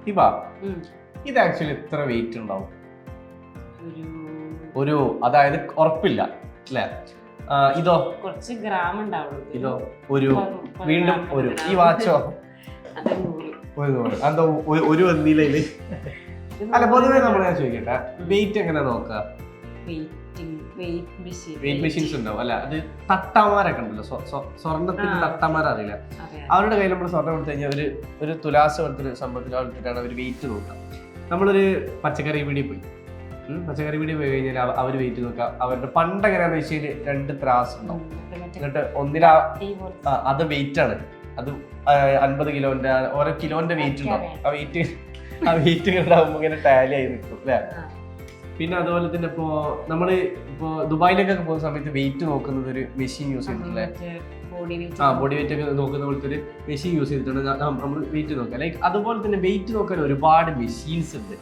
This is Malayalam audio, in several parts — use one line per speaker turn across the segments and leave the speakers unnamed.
ഹിബ, ഇത് ആക്ച്വലി എത്ര വെയിറ്റ് ഉണ്ടാവും? ഒരു അതായത് ഉറപ്പില്ല അല്ലേ? ഇതോ
കുറച്ച് ഗ്രാം ഉണ്ടാവുള്ളൂ.
ഇതോ ഒരു വീണ്ടും ഒരു ഈ വാച്ചോ എന്താ ഒരു വന്നില്ലേ? അല്ല പൊതുവേ നമ്മൾ ഞാൻ ചോദിക്കട്ടെ, വെയിറ്റ് എങ്ങനെ നോക്കുക? വെയിറ്റ് മെഷീൻസ് ഉണ്ടാവും അല്ല, അത് തട്ടാമാരൊക്കെ ഉണ്ടല്ലോ, സ്വർണ്ണത്തിന്റെ തട്ടാമാരറിയില്ല, അവരുടെ കയ്യിൽ നമ്മൾ സ്വർണ്ണം കൊടുത്തു കഴിഞ്ഞാൽ ഒരു തുലാസ് പോലത്തെ സംഭവത്തിലാണ് അവർ വെയിറ്റ് നോക്കുക. നമ്മളൊരു പച്ചക്കറി വീടി പോയി പോയി കഴിഞ്ഞാൽ അവർ വെയിറ്റ് നോക്കുക. അവരുടെ പണ്ട് എങ്ങനെയാന്ന് വെച്ചാൽ 2 ത്രാസ് ഉണ്ടാവും, എന്നിട്ട് ഒന്നിലാ അത് വെയിറ്റ് ആണ്, അത് 50 കിലോന്റെ ഓരോ കിലോന്റെ വെയിറ്റ് ഉണ്ടാവും. ആ വെയിറ്റ് ഉണ്ടാവുമ്പോൾ ഇങ്ങനെ ടാലി ആയി നിൽക്കും അല്ലേ? പിന്നെ അതുപോലെ തന്നെ ഇപ്പോ ദുബായിലേക്കൊക്കെ പോകുന്ന സമയത്ത് വെയിറ്റ് നോക്കുന്നത് ഒരു മെഷീൻ യൂസ് ചെയ്തിട്ടില്ലേ? ബോഡി വെയിറ്റ് ഒക്കെ നോക്കുന്ന പോലത്തെ ഒരു മെഷീൻ യൂസ് ചെയ്തിട്ടുണ്ട് നമ്മൾ വെയിറ്റ് നോക്കാം. ലൈക്ക് അതുപോലെ തന്നെ വെയിറ്റ് നോക്കാൻ ഒരുപാട് മെഷീൻസ് ഉണ്ട്.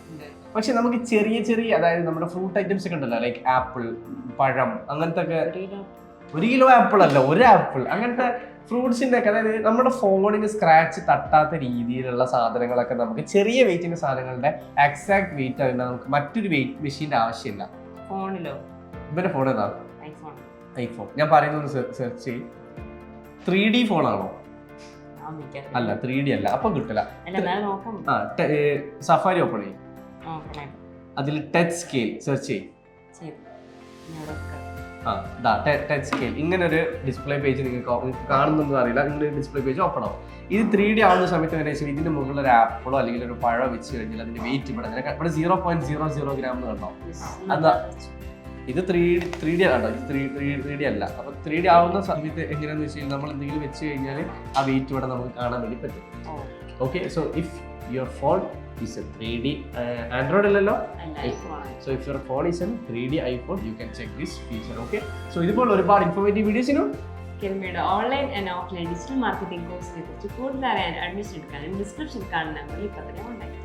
പക്ഷെ നമുക്ക് ചെറിയ അതായത് നമ്മുടെ ഫ്രൂട്ട് ഐറ്റംസ് ഒക്കെ ഉണ്ടല്ലോ, ലൈക്ക് ആപ്പിൾ, പഴം, അങ്ങനത്തെ ഒക്കെ 1 കിലോ ആപ്പിൾ അല്ല, 1 ആപ്പിൾ, അങ്ങനത്തെ ഫ്രൂട്ട്സിന്റെ ഒക്കെ, അതായത് നമ്മുടെ ഫോണിന് സ്ക്രാച്ച് തട്ടാത്ത രീതിയിലുള്ള സാധനങ്ങളൊക്കെ നമുക്ക് ചെറിയ വെയിറ്റിന്റെ സാധനങ്ങളുടെ എക്സാക്ട് വെയിറ്റ് ആയിട്ട് നമുക്ക് മറ്റൊരു വെയിറ്റ് മെഷീന്റെ ആവശ്യമില്ല. ഇവന്റെ ഫോൺ ഏതാ? ഐഫോൺ. ഞാൻ പറയുന്നത് സെർച്ച് ചെയ്യും. 3D ഫോണാണോ? അല്ല, 3D അല്ല, അപ്പം കിട്ടില്ല. സഫാരി ഓപ്പൺ ചെയ്യും, അതിൽ ടച്ച് സ്കെയിൽ സെർച്ച് ചെയ്യും. ടച്ച് സ്കെയിൽ ഇങ്ങനെ ഒരു ഡിസ്പ്ലേ പേജ് നിങ്ങൾക്ക് കാണുന്നൊന്നും അറിയില്ല, ഇങ്ങനെ ഡിസ്പ്ലേ പേജ് ഓപ്പൺ ആവും. ഇത് 3D ആവുന്ന സമയത്ത് ഏകദേശം ഇതിന്റെ മുകളിൽ ഒരു ആപ്പിളോ അല്ലെങ്കിൽ ഒരു പഴം വെച്ച് കഴിഞ്ഞാൽ അതിന്റെ വെയിറ്റ് ഇവിടെ 0.00 ഗ്രാം എന്ന് കണ്ടോ? അതാ ഇത് 3D ആണോ? ഇത് 3D അല്ല. അപ്പൊ 3D ആവുന്ന സമയത്ത് എങ്ങനെയാന്ന് വെച്ച് കഴിഞ്ഞാൽ നമ്മൾ എന്തെങ്കിലും വെച്ച് കഴിഞ്ഞാൽ ആ വെയിറ്റ് ഇവിടെ നമുക്ക് കാണാൻ വേണ്ടി പറ്റും. Okay, so if your phone is a 3D Android അല്ലല്ലോ, so if your phone is a 3D iPhone you can check this feature. Okay, so ഇതുപോലെ ഒരുപാട് ഇൻഫോർമേറ്റീവ് വീഡിയോസിനും
കെൽമിയുടെ online and offline digital marketing കോഴ്സിനെ കുറിച്ച് കൂടുതൽ അറിയാൻ അഡ്മിഷൻ എടുക്കാനും ഡിസ്ക്രിപ്ഷൻ കാണുന്ന നമ്പറിൽ ഇപ്പോൾ തന്നെ കോൺടാക്ട്